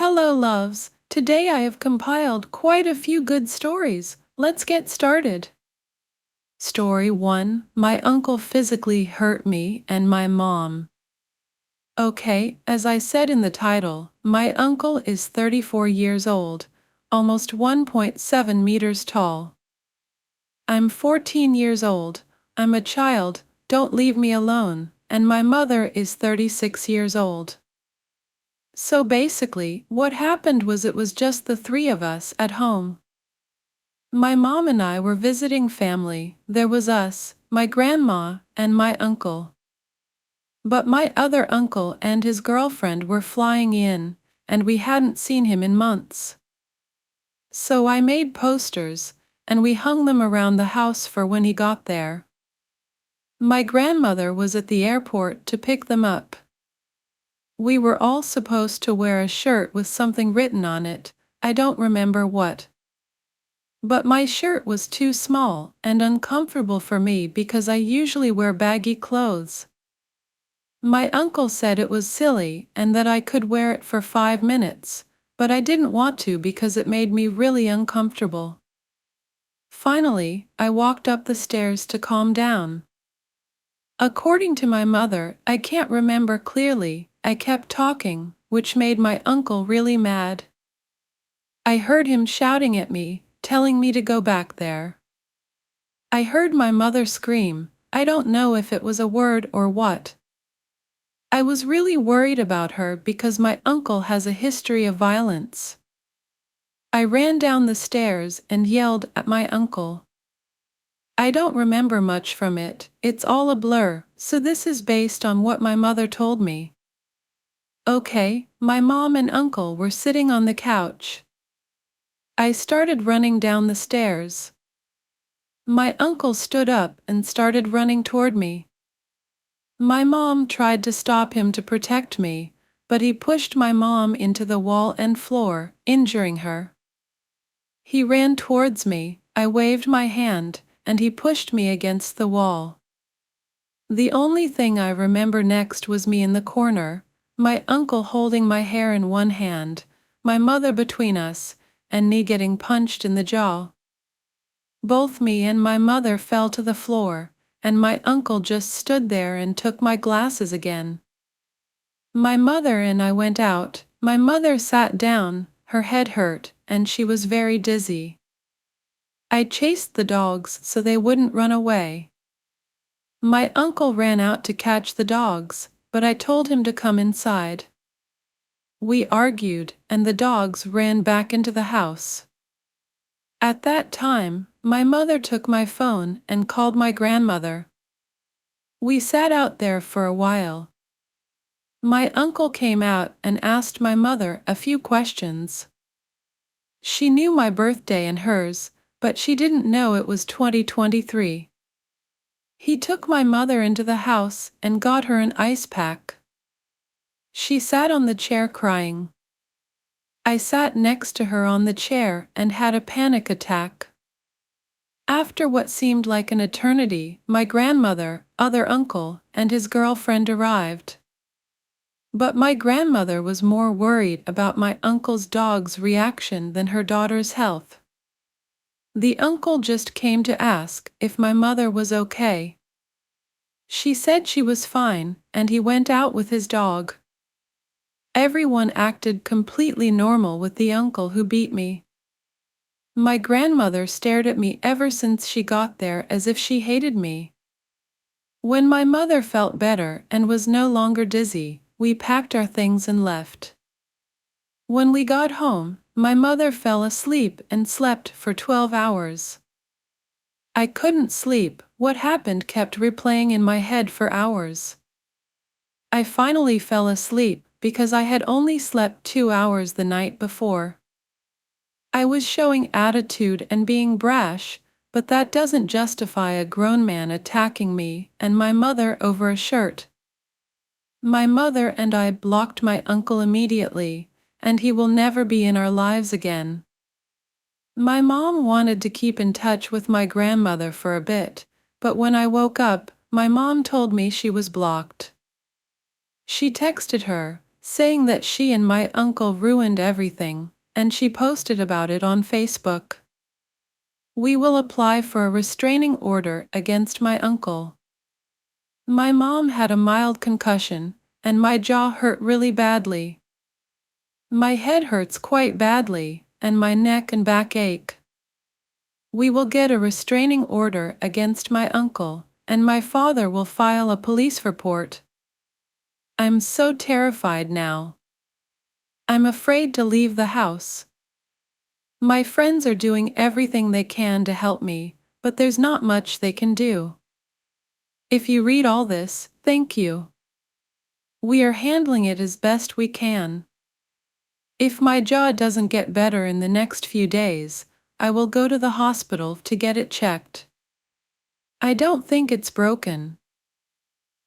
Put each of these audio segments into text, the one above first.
Hello, loves. Today I have compiled quite a few good stories. Let's get started. Story 1. My uncle physically hurt me and my mom. Okay, as I said in the title, my uncle is 34 years old, almost 1.7 meters tall. I'm 14 years old, I'm a child, don't leave me alone, and my mother is 36 years old. So basically, what happened was it was just the three of us at home. My mom and I were visiting family. There was us, my grandma, and my uncle. But my other uncle and his girlfriend were flying in, and we hadn't seen him in months. So I made posters, and we hung them around the house for when he got there. My grandmother was at the airport to pick them up. We were all supposed to wear a shirt with something written on it, I don't remember what. But my shirt was too small and uncomfortable for me because I usually wear baggy clothes. My uncle said it was silly and that I could wear it for 5 minutes, but I didn't want to because it made me really uncomfortable. Finally, I walked up the stairs to calm down. According to my mother, I can't remember clearly, I kept talking, which made my uncle really mad. I heard him shouting at me, telling me to go back there. I heard my mother scream, I don't know if it was a word or what. I was really worried about her because my uncle has a history of violence. I ran down the stairs and yelled at my uncle. I don't remember much from it, it's all a blur, so this is based on what my mother told me. Okay, my mom and uncle were sitting on the couch. I started running down the stairs. My uncle stood up and started running toward me. My mom tried to stop him to protect me, but he pushed my mom into the wall and floor, injuring her. He ran towards me, I waved my hand, and he pushed me against the wall. The only thing I remember next was me in the corner, my uncle holding my hair in one hand, my mother between us, and me getting punched in the jaw. Both me and my mother fell to the floor, and my uncle just stood there and took my glasses again. My mother and I went out. My mother sat down, her head hurt, and she was very dizzy. I chased the dogs so they wouldn't run away. My uncle ran out to catch the dogs, but I told him to come inside. We argued, and the dogs ran back into the house. At that time, my mother took my phone and called my grandmother. We sat out there for a while. My uncle came out and asked my mother a few questions. She knew my birthday and hers, but she didn't know it was 2023. He took my mother into the house and got her an ice pack. She sat on the chair crying. I sat next to her on the chair and had a panic attack. After what seemed like an eternity, my grandmother, other uncle, and his girlfriend arrived. But my grandmother was more worried about my uncle's dog's reaction than her daughter's health. The uncle just came to ask if my mother was okay. She said she was fine, and he went out with his dog. Everyone acted completely normal with the uncle who beat me. My grandmother stared at me ever since she got there as if she hated me. When my mother felt better and was no longer dizzy, we packed our things and left. When we got home, my mother fell asleep and slept for 12 hours. I couldn't sleep, what happened kept replaying in my head for hours. I finally fell asleep because I had only slept 2 hours the night before. I was showing attitude and being brash, but that doesn't justify a grown man attacking me and my mother over a shirt. My mother and I blocked my uncle immediately, and he will never be in our lives again. My mom wanted to keep in touch with my grandmother for a bit, but when I woke up, my mom told me she was blocked. She texted her, saying that she and my uncle ruined everything, and she posted about it on Facebook. We will apply for a restraining order against my uncle. My mom had a mild concussion, and my jaw hurt really badly. My head hurts quite badly, and my neck and back ache. We will get a restraining order against my uncle, and my father will file a police report. I'm so terrified now. I'm afraid to leave the house. My friends are doing everything they can to help me, but there's not much they can do. If you read all this, thank you. We are handling it as best we can. If my jaw doesn't get better in the next few days, I will go to the hospital to get it checked. I don't think it's broken.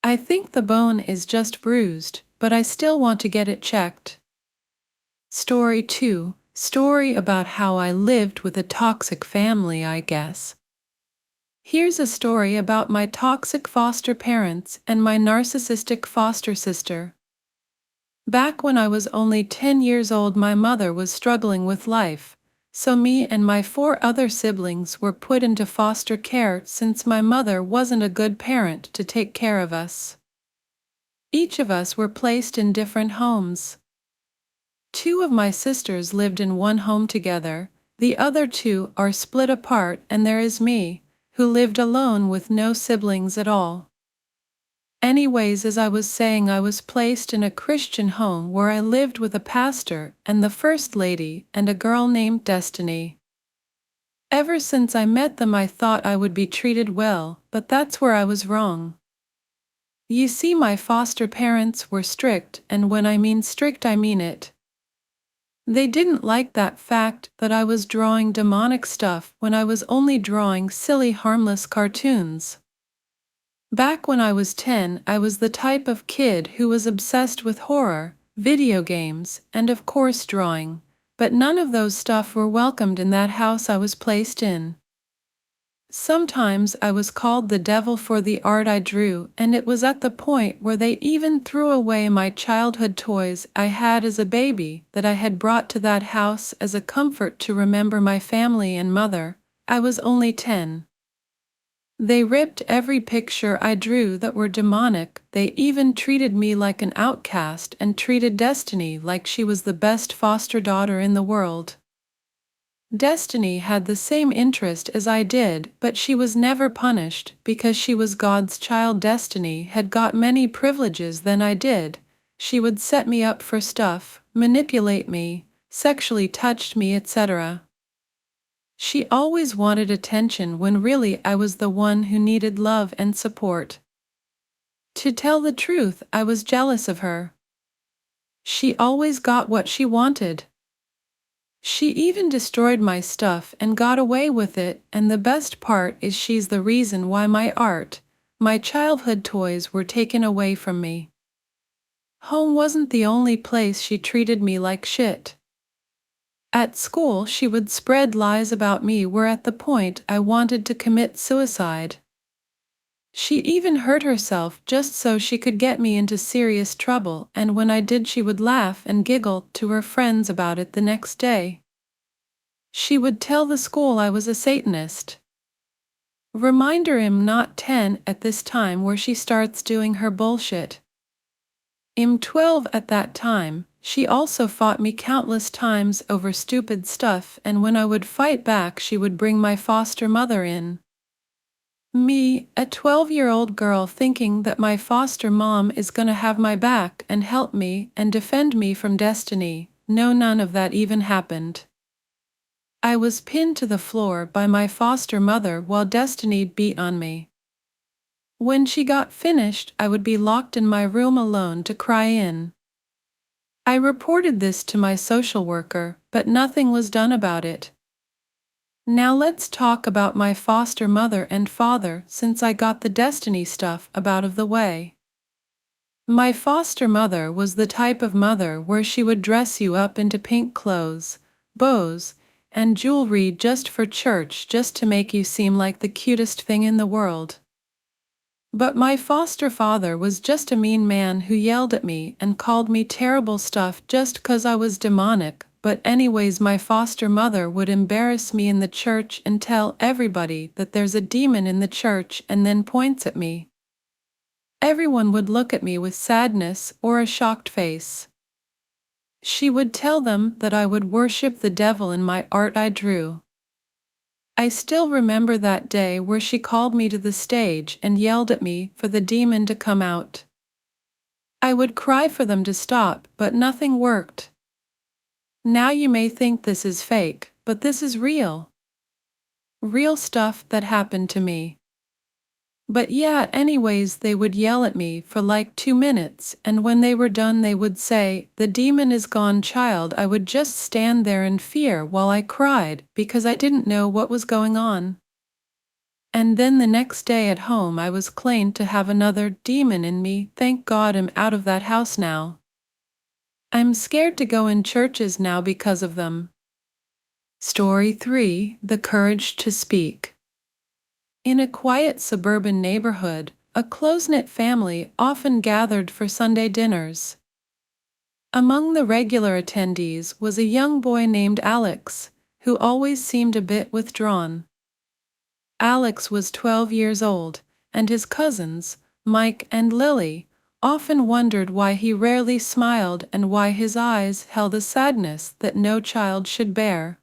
I think the bone is just bruised, but I still want to get it checked. Story 2. Story about how I lived with a toxic family, I guess. Here's a story about my toxic foster parents and my narcissistic foster sister. Back when I was only 10 years old, my mother was struggling with life, so me and my 4 other siblings were put into foster care since my mother wasn't a good parent to take care of us. Each of us were placed in different homes. 2 of my sisters lived in one home together, the other 2 are split apart, and there is me, who lived alone with no siblings at all. Anyways, as I was saying, I was placed in a Christian home where I lived with a pastor and the first lady and a girl named Destiny. Ever since I met them, I thought I would be treated well, but that's where I was wrong. You see, my foster parents were strict, and when I mean strict, I mean it. They didn't like that fact that I was drawing demonic stuff when I was only drawing silly, harmless cartoons. Back when I was 10, I was the type of kid who was obsessed with horror, video games, and of course drawing, but none of those stuff were welcomed in that house I was placed in. Sometimes I was called the devil for the art I drew, and it was at the point where they even threw away my childhood toys I had as a baby that I had brought to that house as a comfort to remember my family and mother. I was only 10. They ripped every picture I drew that were demonic. They even treated me like an outcast and treated Destiny like she was the best foster daughter in the world. Destiny had the same interest as I did, but she was never punished because she was God's child. Destiny had got many privileges than I did. She would set me up for stuff, manipulate me, sexually touched me, etc. She always wanted attention when really I was the one who needed love and support. To tell the truth, I was jealous of her. She always got what she wanted. She even destroyed my stuff and got away with it, and the best part is she's the reason why my art, my childhood toys were taken away from me. Home wasn't the only place she treated me like shit. At school, she would spread lies about me where at the point I wanted to commit suicide. She even hurt herself just so she could get me into serious trouble, and when I did, she would laugh and giggle to her friends about it the next day. She would tell the school I was a Satanist. Reminder, I'm not 10 at this time where she starts doing her bullshit. I'm 12 at that time. She also fought me countless times over stupid stuff, and when I would fight back, she would bring my foster mother in. Me, a 12-year-old girl, thinking that my foster mom is gonna have my back and help me and defend me from Destiny. No, none of that even happened. I was pinned to the floor by my foster mother while Destiny beat on me. When she got finished, I would be locked in my room alone to cry in. I reported this to my social worker, but nothing was done about it. Now let's talk about my foster mother and father since I got the Destiny stuff out of the way. My foster mother was the type of mother where she would dress you up into pink clothes, bows, and jewelry just for church, just to make you seem like the cutest thing in the world. But my foster father was just a mean man who yelled at me and called me terrible stuff just 'cause I was demonic. But anyways, my foster mother would embarrass me in the church and tell everybody that there's a demon in the church and then points at me. Everyone would look at me with sadness or a shocked face. She would tell them that I would worship the devil in my art I drew. I still remember that day where she called me to the stage and yelled at me for the demon to come out. I would cry for them to stop, but nothing worked. Now you may think this is fake, but this is real. Real stuff that happened to me. But yeah, anyways, they would yell at me for like 2 minutes, and when they were done, they would say, "The demon is gone, child." I would just stand there in fear while I cried because I didn't know what was going on. And then the next day at home, I was claimed to have another demon in me. Thank God I'm out of that house now. I'm scared to go in churches now because of them. Story 3: The Courage to Speak. In a quiet suburban neighborhood, a close-knit family often gathered for Sunday dinners. Among the regular attendees was a young boy named Alex, who always seemed a bit withdrawn. Alex was 12 years old, and his cousins, Mike and Lily, often wondered why he rarely smiled and why his eyes held a sadness that no child should bear.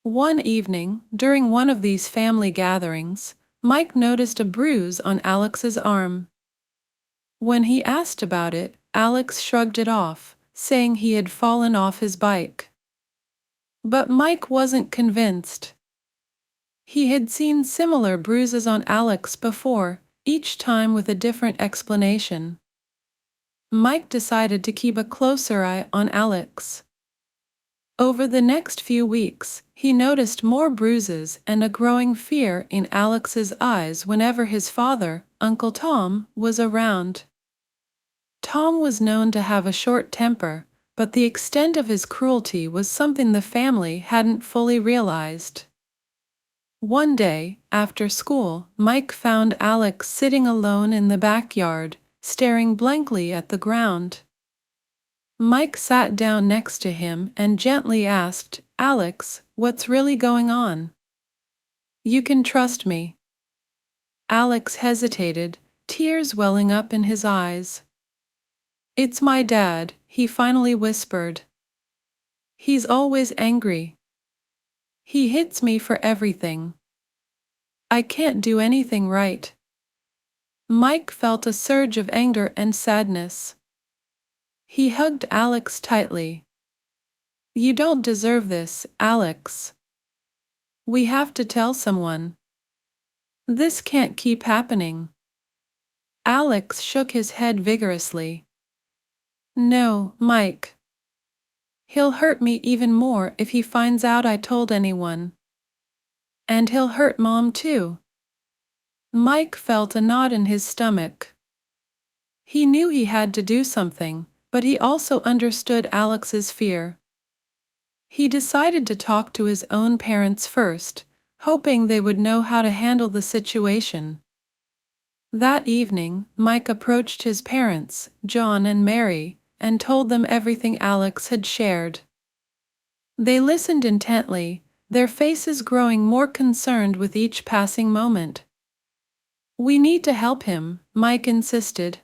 One evening, during one of these family gatherings, Mike noticed a bruise on Alex's arm. When he asked about it, Alex shrugged it off, saying he had fallen off his bike. But Mike wasn't convinced. He had seen similar bruises on Alex before, each time with a different explanation. Mike decided to keep a closer eye on Alex. Over the next few weeks, he noticed more bruises and a growing fear in Alex's eyes whenever his father, Uncle Tom, was around. Tom was known to have a short temper, but the extent of his cruelty was something the family hadn't fully realized. One day, after school, Mike found Alex sitting alone in the backyard, staring blankly at the ground. Mike sat down next to him and gently asked, "Alex, what's really going on? You can trust me." Alex hesitated, tears welling up in his eyes. "It's my dad," he finally whispered. "He's always angry. He hits me for everything. I can't do anything right." Mike felt a surge of anger and sadness. He hugged Alex tightly. "You don't deserve this, Alex. We have to tell someone. This can't keep happening." Alex shook his head vigorously. "No, Mike. He'll hurt me even more if he finds out I told anyone. And he'll hurt Mom too." Mike felt a knot in his stomach. He knew he had to do something, but he also understood Alex's fear. He decided to talk to his own parents first, hoping they would know how to handle the situation. That evening, Mike approached his parents, John and Mary, and told them everything Alex had shared. They listened intently, their faces growing more concerned with each passing moment. "We need to help him," Mike insisted.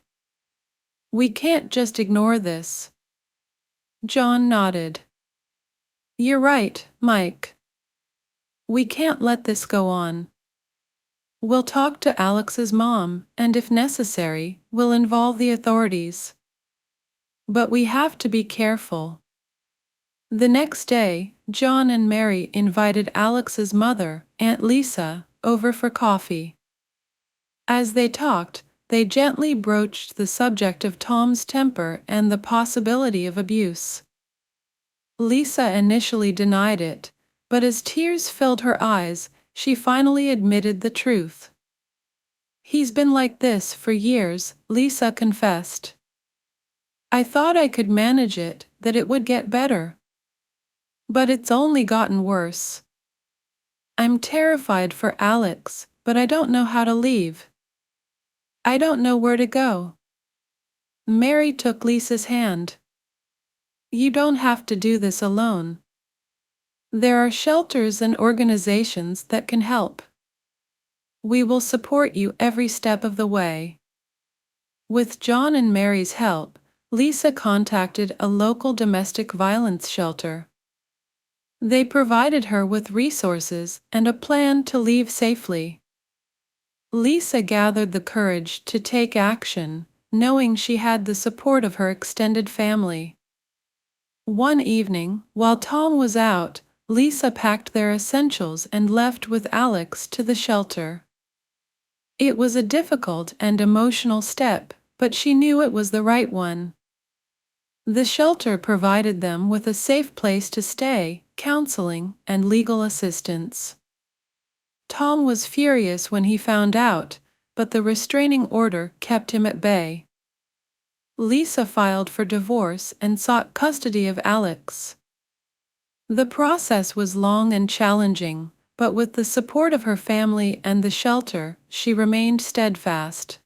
"We can't just ignore this." John nodded. "You're right, Mike. We can't let this go on. We'll talk to Alex's mom, and if necessary, we'll involve the authorities. But we have to be careful." The next day, John and Mary invited Alex's mother, Aunt Lisa, over for coffee. As they talked, they gently broached the subject of Tom's temper and the possibility of abuse. Lisa initially denied it, but as tears filled her eyes, she finally admitted the truth. "He's been like this for years," Lisa confessed. "I thought I could manage it, that it would get better. But it's only gotten worse. I'm terrified for Alex, but I don't know how to leave." I don't know where to go. Mary took Lisa's hand. You don't have to do this alone. There are shelters and organizations that can help. We will support you every step of the way. With John and Mary's help, Lisa contacted a local domestic violence shelter. They provided her with resources and a plan to leave safely. Lisa gathered the courage to take action, knowing she had the support of her extended family. One evening, while Tom was out, Lisa packed their essentials and left with Alex to the shelter. It was a difficult and emotional step, but she knew it was the right one. The shelter provided them with a safe place to stay, counseling, and legal assistance. Tom was furious when he found out, but the restraining order kept him at bay. Lisa filed for divorce and sought custody of Alex. The process was long and challenging, but with the support of her family and the shelter, she remained steadfast.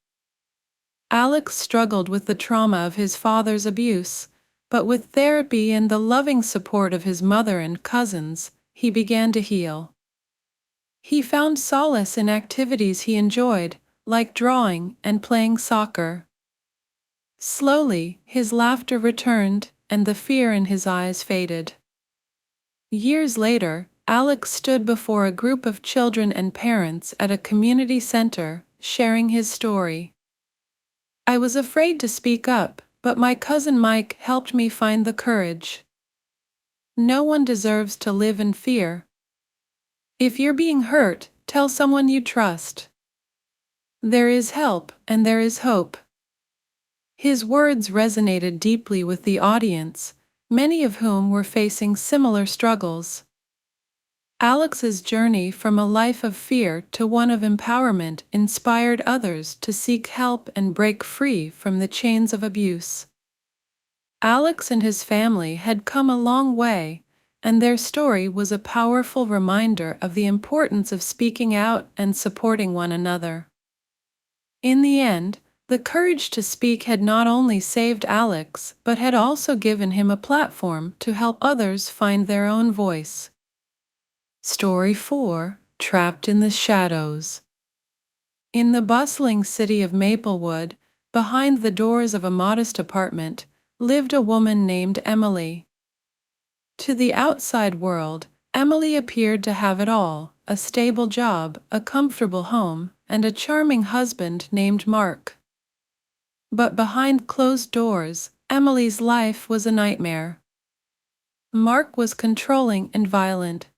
Alex struggled with the trauma of his father's abuse, but with therapy and the loving support of his mother and cousins, he began to heal. He found solace in activities he enjoyed, like drawing and playing soccer. Slowly, his laughter returned, and the fear in his eyes faded. Years later, Alex stood before a group of children and parents at a community center, sharing his story. I was afraid to speak up, but my cousin Mike helped me find the courage. No one deserves to live in fear. If you're being hurt, tell someone you trust. There is help, and there is hope. His words resonated deeply with the audience, many of whom were facing similar struggles. Alex's journey from a life of fear to one of empowerment inspired others to seek help and break free from the chains of abuse. Alex and his family had come a long way, and their story was a powerful reminder of the importance of speaking out and supporting one another. In the end, the courage to speak had not only saved Alex but had also given him a platform to help others find their own voice. Story 4: Trapped in the Shadows. In the bustling city of Maplewood, behind the doors of a modest apartment, lived a woman named Emily. To the outside world, Emily appeared to have it all: a stable job, a comfortable home, and a charming husband named Mark. But behind closed doors, Emily's life was a nightmare. Mark was controlling and violent.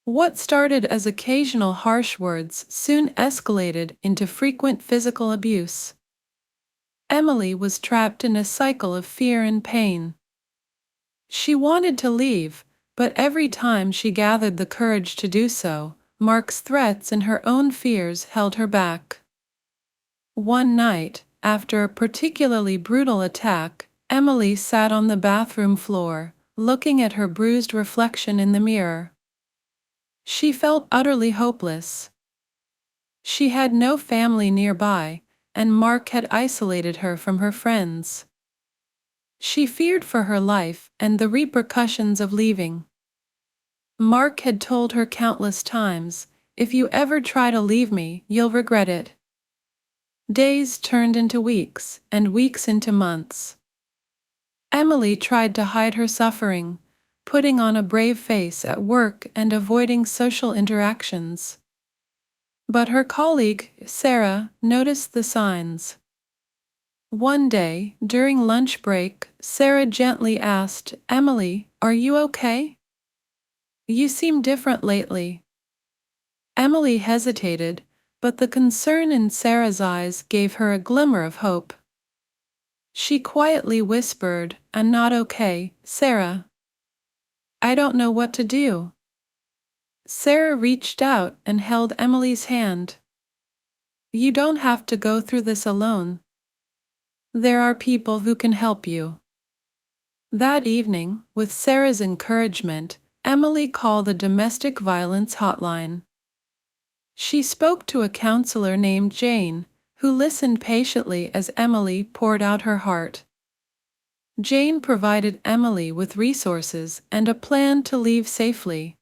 What started as occasional harsh words soon escalated into frequent physical abuse. Emily was trapped in a cycle of fear and pain. She wanted to leave, but every time she gathered the courage to do so, Mark's threats and her own fears held her back. One night, after a particularly brutal attack, Emily sat on the bathroom floor, looking at her bruised reflection in the mirror. She felt utterly hopeless. She had no family nearby, and Mark had isolated her from her friends. She feared for her life and the repercussions of leaving. Mark had told her countless times, "If you ever try to leave me, you'll regret it." Days turned into weeks, and weeks into months. Emily tried to hide her suffering, putting on a brave face at work and avoiding social interactions. But her colleague, Sarah, noticed the signs. One day, during lunch break, Sarah gently asked, "Emily, are you okay? You seem different lately." Emily hesitated, but the concern in Sarah's eyes gave her a glimmer of hope. She quietly whispered, "I'm not okay, Sarah. I don't know what to do." Sarah reached out and held Emily's hand. "You don't have to go through this alone. There are people who can help you." That evening, with Sarah's encouragement, Emily called the domestic violence hotline. She spoke to a counselor named Jane, who listened patiently as Emily poured out her heart. Jane provided Emily with resources and a plan to leave safely.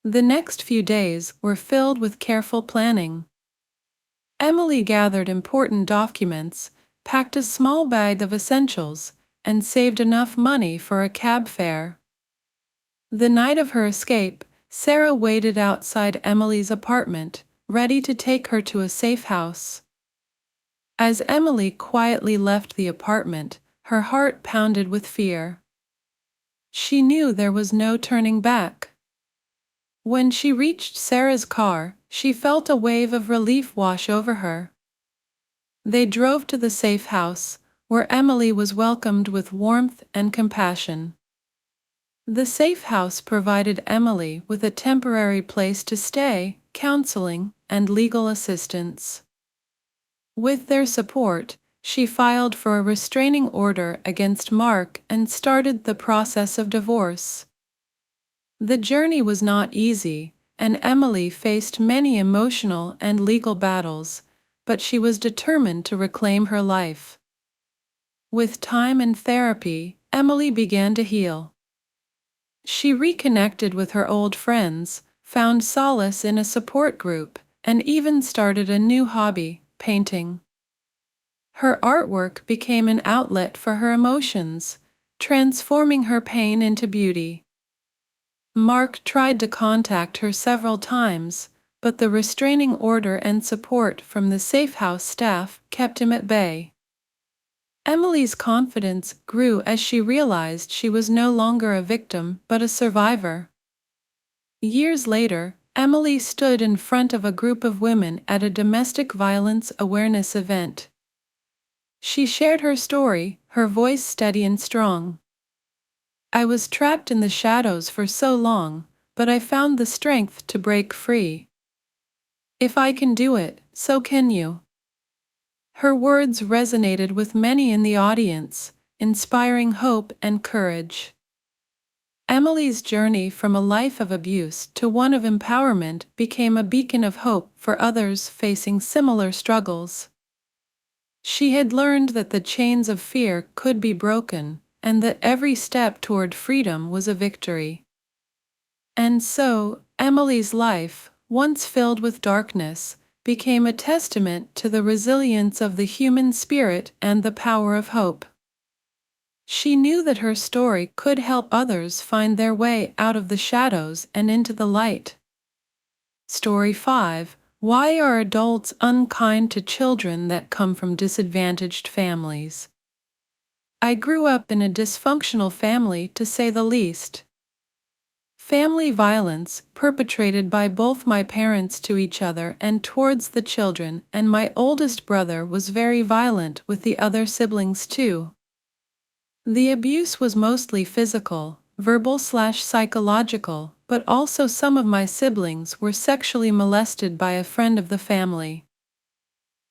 The next few days were filled with careful planning. Emily gathered important documents, packed a small bag of essentials, and saved enough money for a cab fare. The night of her escape, Sarah waited outside Emily's apartment, ready to take her to a safe house. As Emily quietly left the apartment, her heart pounded with fear. She knew there was no turning back. When she reached Sarah's car, she felt a wave of relief wash over her. They drove to the safe house, where Emily was welcomed with warmth and compassion. The safe house provided Emily with a temporary place to stay, counseling, and legal assistance. With their support, she filed for a restraining order against Mark and started the process of divorce. The journey was not easy, and Emily faced many emotional and legal battles, but she was determined to reclaim her life. With time and therapy, Emily began to heal. She reconnected with her old friends, found solace in a support group, and even started a new hobby, painting. Her artwork became an outlet for her emotions, transforming her pain into beauty. Mark tried to contact her several times, but the restraining order and support from the safe house staff kept him at bay. Emily's confidence grew as she realized she was no longer a victim but a survivor. Years later, Emily stood in front of a group of women at a domestic violence awareness event. She shared her story, her voice steady and strong. "I was trapped in the shadows for so long, but I found the strength to break free. If I can do it, so can you." Her words resonated with many in the audience, inspiring hope and courage. Emily's journey from a life of abuse to one of empowerment became a beacon of hope for others facing similar struggles. She had learned that the chains of fear could be broken, and that every step toward freedom was a victory. And so, Emily's life, once filled with darkness, became a testament to the resilience of the human spirit and the power of hope. She knew that her story could help others find their way out of the shadows and into the light. Story 5: Why are adults unkind to children that come from disadvantaged families? I grew up in a dysfunctional family, to say the least. Family violence, perpetrated by both my parents to each other and towards the children, and my oldest brother was very violent with the other siblings too. The abuse was mostly physical, verbal/psychological, but also some of my siblings were sexually molested by a friend of the family.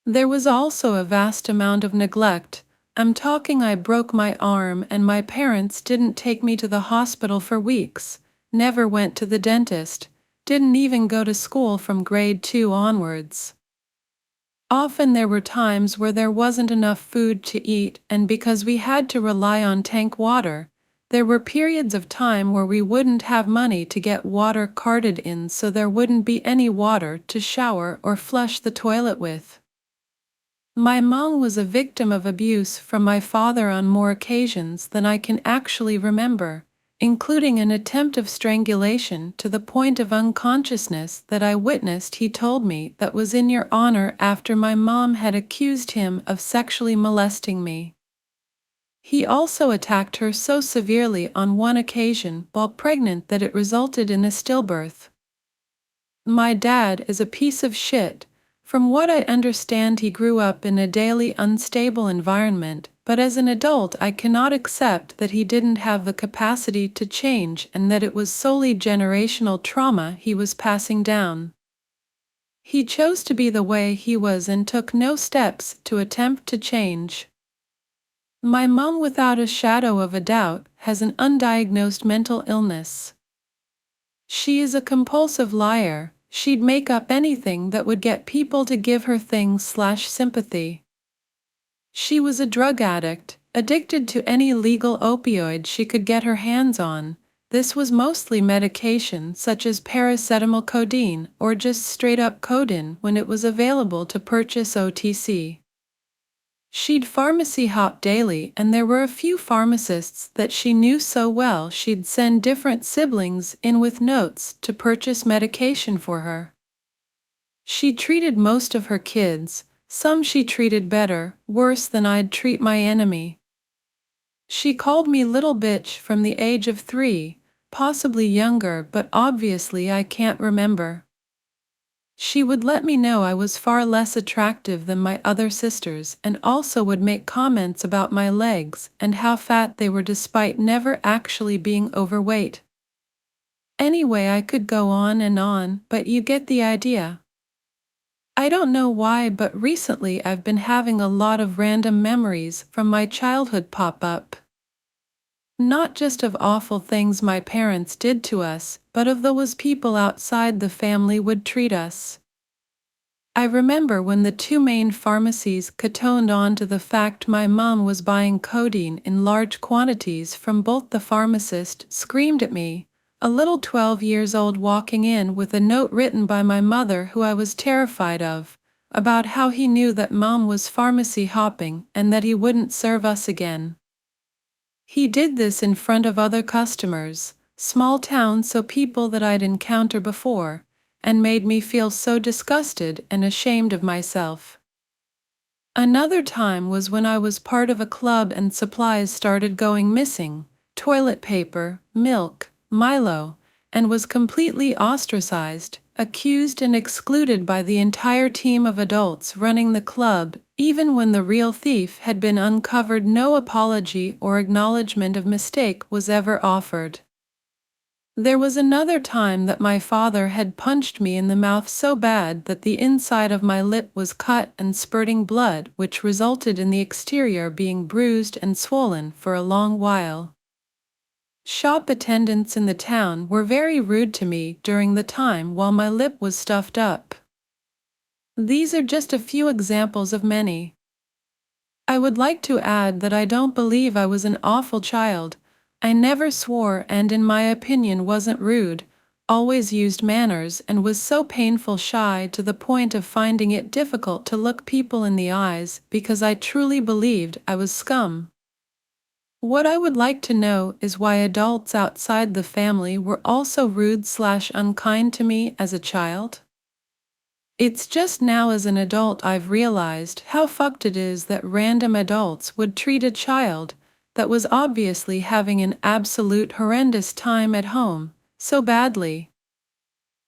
There was also a vast amount of neglect. I broke my arm and my parents didn't take me to the hospital for weeks, never went to the dentist, didn't even go to school from grade 2 onwards. Often there were times where there wasn't enough food to eat, and because we had to rely on tank water, there were periods of time where we wouldn't have money to get water carted in, so there wouldn't be any water to shower or flush the toilet with. My mom was a victim of abuse from my father on more occasions than I can actually remember, including an attempt of strangulation to the point of unconsciousness that I witnessed. He told me that was in your honor after my mom had accused him of sexually molesting me. He also attacked her so severely on one occasion while pregnant that it resulted in a stillbirth. My dad is a piece of shit. From what I understand, he grew up in a daily unstable environment, but as an adult I cannot accept that he didn't have the capacity to change and that it was solely generational trauma he was passing down. He chose to be the way he was and took no steps to attempt to change. My mom, without a shadow of a doubt, has an undiagnosed mental illness. She is a compulsive liar, She'd make up anything that would get people to give her things/sympathy. She was a drug addict, addicted to any legal opioid she could get her hands on. This was mostly medication such as paracetamol, codeine, or just straight-up codeine when it was available to purchase OTC. She'd pharmacy hop daily, and there were a few pharmacists that she knew so well she'd send different siblings in with notes to purchase medication for her. She treated most of her kids, some she treated better, worse than I'd treat my enemy. She called me little bitch from the age of 3, possibly younger, but obviously I can't remember. She would let me know I was far less attractive than my other sisters, and also would make comments about my legs and how fat they were despite never actually being overweight. Anyway, I could go on, but you get the idea. I don't know why, but recently I've been having a lot of random memories from my childhood pop up. Not just of awful things my parents did to us, but of those people outside the family would treat us. I remember when the two main pharmacies catoned on to the fact my mom was buying codeine in large quantities from both. The pharmacist screamed at me, a little 12 years old, walking in with a note written by my mother, who I was terrified of, about how he knew that mom was pharmacy hopping and that he wouldn't serve us again. He did this in front of other customers, small town, so people that I'd encountered before, and made me feel so disgusted and ashamed of myself. Another time was when I was part of a club and supplies started going missing, toilet paper, milk, Milo, and was completely ostracized, accused and excluded by the entire team of adults running the club. Even when the real thief had been uncovered, no apology or acknowledgement of mistake was ever offered. There was another time that my father had punched me in the mouth so bad that the inside of my lip was cut and spurting blood, which resulted in the exterior being bruised and swollen for a long while. Shop attendants in the town were very rude to me during the time while my lip was stuffed up. These are just a few examples of many. I would like to add that I don't believe I was an awful child. I never swore and, in my opinion, wasn't rude, always used manners, and was so painful shy to the point of finding it difficult to look people in the eyes because I truly believed I was scum. What I would like to know is why adults outside the family were also rude/unkind to me as a child. It's just now as an adult I've realized how fucked it is that random adults would treat a child that was obviously having an absolute horrendous time at home so badly.